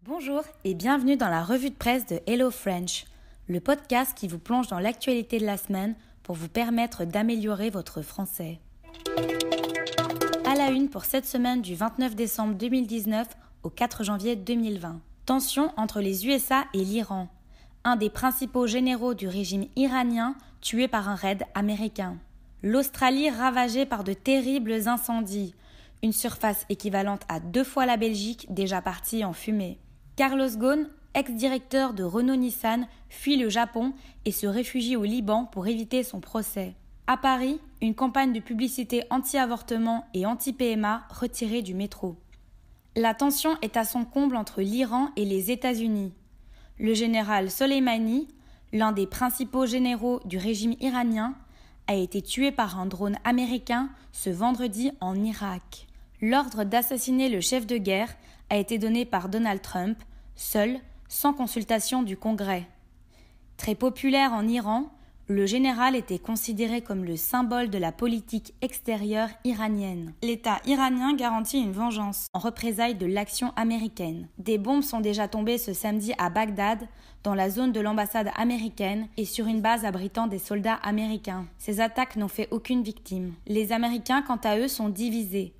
Bonjour et bienvenue dans la revue de presse de Hello French, le podcast qui vous plonge dans l'actualité de la semaine pour vous permettre d'améliorer votre français. À la une pour cette semaine du 29 décembre 2019 au 4 janvier 2020. Tension entre les USA et l'Iran. Un des principaux généraux du régime iranien tué par un raid américain. L'Australie ravagée par de terribles incendies. Une surface équivalente à 2 fois la Belgique déjà partie en fumée. Carlos Ghosn, ex-directeur de Renault-Nissan, fuit le Japon et se réfugie au Liban pour éviter son procès. À Paris, une campagne de publicité anti-avortement et anti-PMA retirée du métro. La tension est à son comble entre l'Iran et les États-Unis. Le général Soleimani, l'un des principaux généraux du régime iranien, a été tué par un drone américain ce vendredi en Irak. L'ordre d'assassiner le chef de guerre a été donné par Donald Trump, seul, sans consultation du Congrès. Très populaire en Iran, le général était considéré comme le symbole de la politique extérieure iranienne. L'État iranien garantit une vengeance en représailles de l'action américaine. Des bombes sont déjà tombées ce samedi à Bagdad, dans la zone de l'ambassade américaine et sur une base abritant des soldats américains. Ces attaques n'ont fait aucune victime. Les Américains, quant à eux, sont divisés.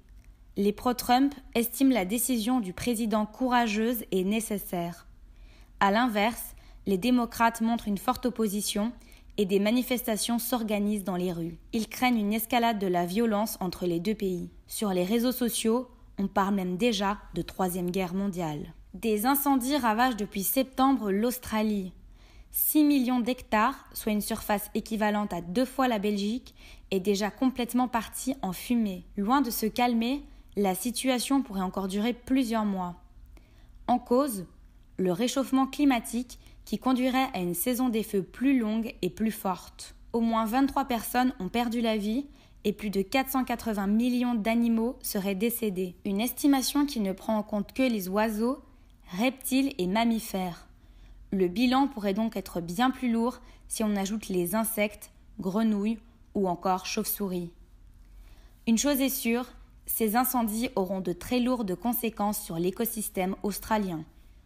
Les pro-Trump estiment la décision du président courageuse et nécessaire. À l'inverse, les démocrates montrent une forte opposition et des manifestations s'organisent dans les rues. Ils craignent une escalade de la violence entre les deux pays. Sur les réseaux sociaux, on parle même déjà de Troisième Guerre mondiale. Des incendies ravagent depuis septembre l'Australie. 6 millions d'hectares, soit une surface équivalente à 2 fois la Belgique, est déjà complètement partie en fumée. Loin de se calmer, la situation pourrait encore durer plusieurs mois. En cause, le réchauffement climatique qui conduirait à une saison des feux plus longue et plus forte. Au moins 23 personnes ont perdu la vie et plus de 480 millions d'animaux seraient décédés. Une estimation qui ne prend en compte que les oiseaux, reptiles et mammifères. Le bilan pourrait donc être bien plus lourd si on ajoute les insectes, grenouilles ou encore chauves-souris. Une chose est sûre, ces incendies auront de très lourdes conséquences sur l'écosystème australien.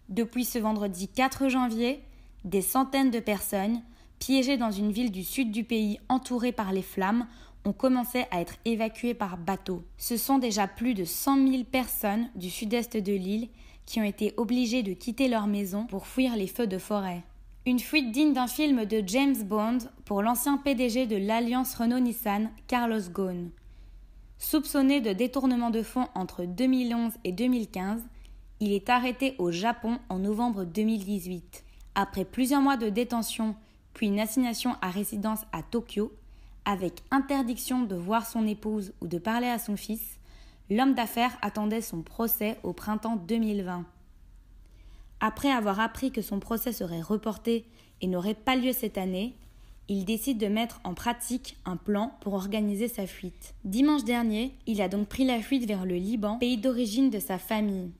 Depuis ce vendredi 4 janvier, des centaines de personnes, piégées dans une ville du sud du pays entourée par les flammes, ont commencé à être évacuées par bateau. Ce sont déjà plus de 100 000 personnes du sud-est de l'île qui ont été obligées de quitter leur maison pour fuir les feux de forêt. Une fuite digne d'un film de James Bond pour l'ancien PDG de l'Alliance Renault-Nissan, Carlos Ghosn. Soupçonné de détournement de fonds entre 2011 et 2015, il est arrêté au Japon en novembre 2018. Après plusieurs mois de détention, puis une assignation à résidence à Tokyo, avec interdiction de voir son épouse ou de parler à son fils, l'homme d'affaires attendait son procès au printemps 2020. Après avoir appris que son procès serait reporté et n'aurait pas lieu cette année, il décide de mettre en pratique un plan pour organiser sa fuite. Dimanche dernier, il a donc pris la fuite vers le Liban, pays d'origine de sa famille.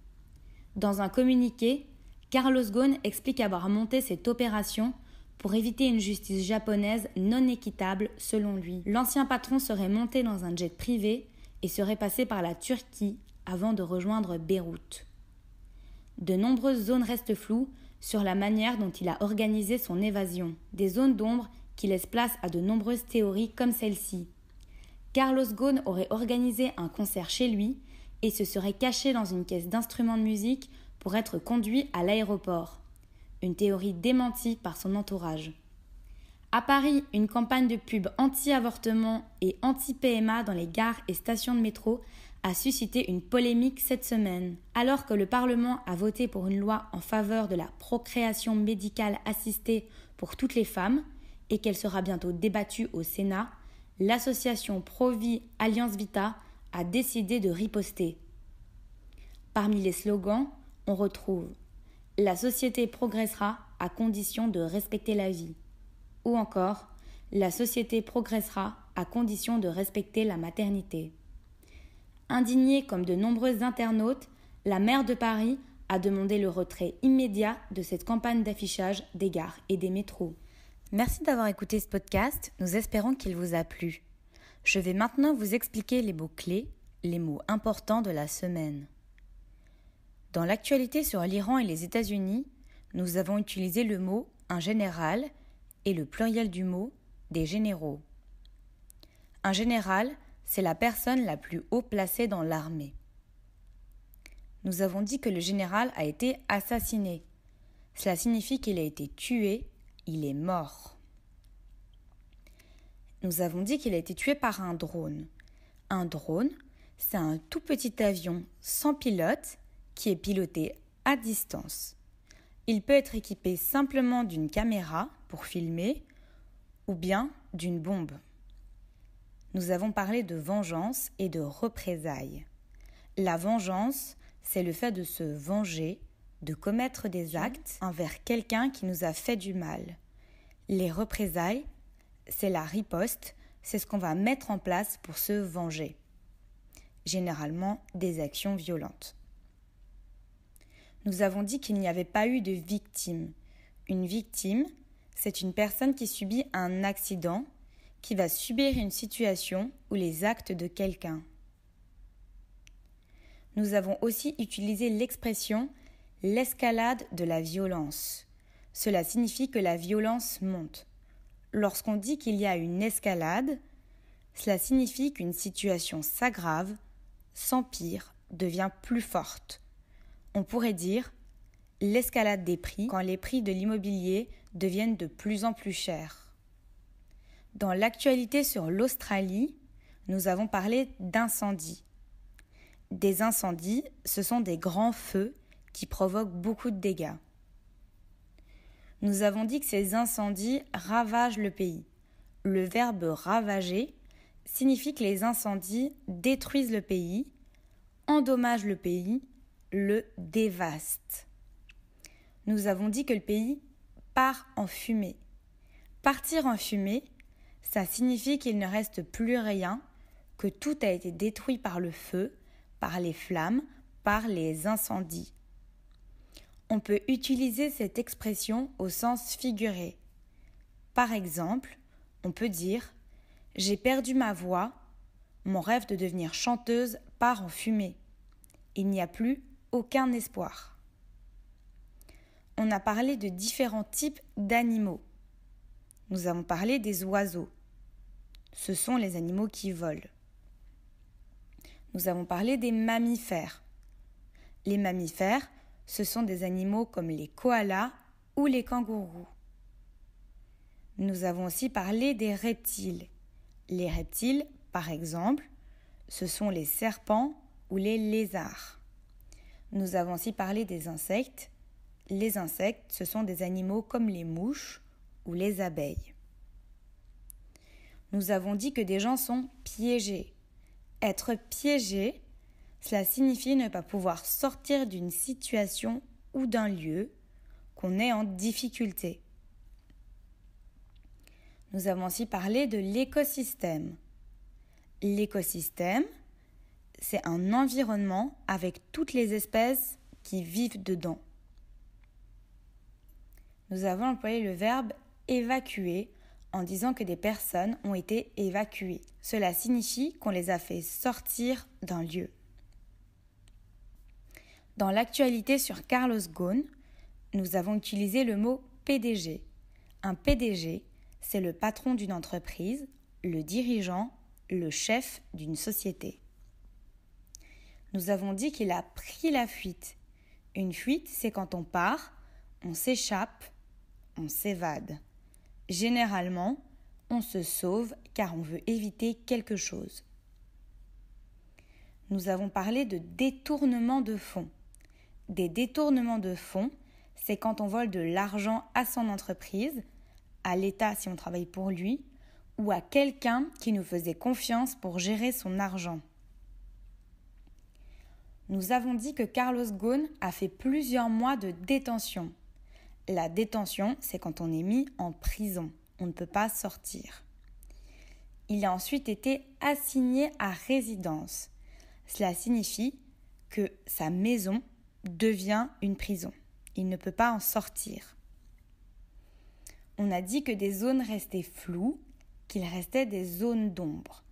Dans un communiqué, Carlos Ghosn explique avoir monté cette opération pour éviter une justice japonaise non équitable selon lui. L'ancien patron serait monté dans un jet privé et serait passé par la Turquie avant de rejoindre Beyrouth. De nombreuses zones restent floues sur la manière dont il a organisé son évasion. Des zones d'ombre qui laissent place à de nombreuses théories comme celle-ci. Carlos Ghosn aurait organisé un concert chez lui et se serait caché dans une caisse d'instruments de musique pour être conduit à l'aéroport. Une théorie démentie par son entourage. À Paris, une campagne de pub anti-avortement et anti-PMA dans les gares et stations de métro a suscité une polémique cette semaine. Alors que le Parlement a voté pour une loi en faveur de la procréation médicale assistée pour toutes les femmes et qu'elle sera bientôt débattue au Sénat, l'association Pro-Vie Alliance Vita a décidé de riposter. Parmi les slogans, on retrouve « La société progressera à condition de respecter la vie » ou encore « La société progressera à condition de respecter la maternité ». Indignée comme de nombreux internautes, la maire de Paris a demandé le retrait immédiat de cette campagne d'affichage des gares et des métros. Merci d'avoir écouté ce podcast, nous espérons qu'il vous a plu. Je vais maintenant vous expliquer les mots-clés, les mots importants de la semaine. Dans l'actualité sur l'Iran et les États-Unis, nous avons utilisé le mot « un général » et le pluriel du mot « des généraux ». Un général, c'est la personne la plus haut placée dans l'armée. Nous avons dit que le général a été assassiné. Cela signifie qu'il a été tué, il est mort. Nous avons dit qu'il a été tué par un drone. Un drone, c'est un tout petit avion sans pilote qui est piloté à distance. Il peut être équipé simplement d'une caméra pour filmer ou bien d'une bombe. Nous avons parlé de vengeance et de représailles. La vengeance, c'est le fait de se venger, de commettre des actes envers quelqu'un qui nous a fait du mal. Les représailles, c'est la riposte, c'est ce qu'on va mettre en place pour se venger. Généralement, des actions violentes. Nous avons dit qu'il n'y avait pas eu de victime. Une victime, c'est une personne qui subit un accident, qui va subir une situation ou les actes de quelqu'un. Nous avons aussi utilisé l'expression « l'escalade de la violence ». Cela signifie que la violence monte. Lorsqu'on dit qu'il y a une escalade, cela signifie qu'une situation s'aggrave, s'empire, devient plus forte. On pourrait dire l'escalade des prix quand les prix de l'immobilier deviennent de plus en plus chers. Dans l'actualité sur l'Australie, nous avons parlé d'incendies. Des incendies, ce sont des grands feux qui provoquent beaucoup de dégâts. Nous avons dit que ces incendies ravagent le pays. Le verbe ravager signifie que les incendies détruisent le pays, endommagent le pays, le dévastent. Nous avons dit que le pays part en fumée. Partir en fumée, ça signifie qu'il ne reste plus rien, que tout a été détruit par le feu, par les flammes, par les incendies. On peut utiliser cette expression au sens figuré. Par exemple, on peut dire « J'ai perdu ma voix, mon rêve de devenir chanteuse part en fumée. Il n'y a plus aucun espoir. » On a parlé de différents types d'animaux. Nous avons parlé des oiseaux. Ce sont les animaux qui volent. Nous avons parlé des mammifères. Les mammifères, ce sont des animaux comme les koalas ou les kangourous. Nous avons aussi parlé des reptiles. Les reptiles, par exemple, ce sont les serpents ou les lézards. Nous avons aussi parlé des insectes. Les insectes, ce sont des animaux comme les mouches ou les abeilles. Nous avons dit que des gens sont piégés. Être piégé, cela signifie ne pas pouvoir sortir d'une situation ou d'un lieu, qu'on est en difficulté. Nous avons aussi parlé de l'écosystème. L'écosystème, c'est un environnement avec toutes les espèces qui vivent dedans. Nous avons employé le verbe « évacuer » en disant que des personnes ont été évacuées. Cela signifie qu'on les a fait sortir d'un lieu. Dans l'actualité sur Carlos Ghosn, nous avons utilisé le mot PDG. Un PDG, c'est le patron d'une entreprise, le dirigeant, le chef d'une société. Nous avons dit qu'il a pris la fuite. Une fuite, c'est quand on part, on s'échappe, on s'évade. Généralement, on se sauve car on veut éviter quelque chose. Nous avons parlé de détournement de fonds. Des détournements de fonds, c'est quand on vole de l'argent à son entreprise, à l'État si on travaille pour lui, ou à quelqu'un qui nous faisait confiance pour gérer son argent. Nous avons dit que Carlos Ghosn a fait plusieurs mois de détention. La détention, c'est quand on est mis en prison. On ne peut pas sortir. Il a ensuite été assigné à résidence. Cela signifie que sa maison devient une prison. Il ne peut pas en sortir. On a dit que des zones restaient floues, qu'il restait des zones d'ombre.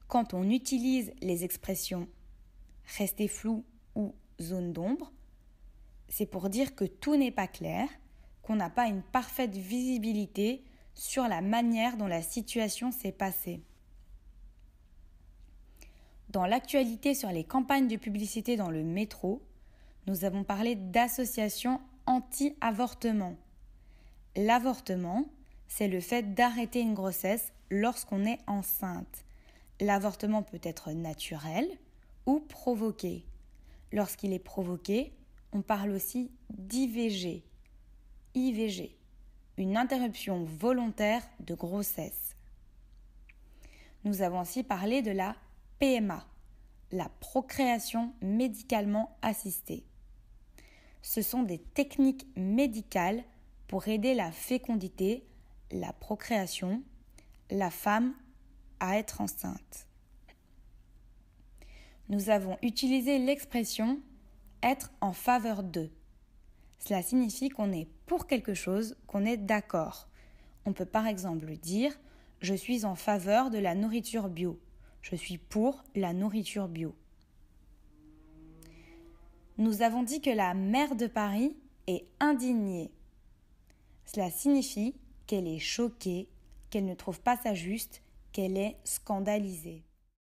Quand on utilise les expressions « rester flou » ou « zone d'ombre », c'est pour dire que tout n'est pas clair, qu'on n'a pas une parfaite visibilité sur la manière dont la situation s'est passée. Dans l'actualité sur les campagnes de publicité dans le métro, nous avons parlé d'associations anti-avortement. L'avortement, c'est le fait d'arrêter une grossesse lorsqu'on est enceinte. L'avortement peut être naturel ou provoqué. Lorsqu'il est provoqué, on parle aussi d'IVG. IVG, une interruption volontaire de grossesse. Nous avons aussi parlé de la PMA, la procréation médicalement assistée. Ce sont des techniques médicales pour aider la fécondité, la procréation, la femme à être enceinte. Nous avons utilisé l'expression « être en faveur de ». Cela signifie qu'on est pour quelque chose, qu'on est d'accord. On peut par exemple dire « je suis en faveur de la nourriture bio ». Je suis pour la nourriture bio. Nous avons dit que la maire de Paris est indignée. Cela signifie qu'elle est choquée, qu'elle ne trouve pas ça juste, qu'elle est scandalisée.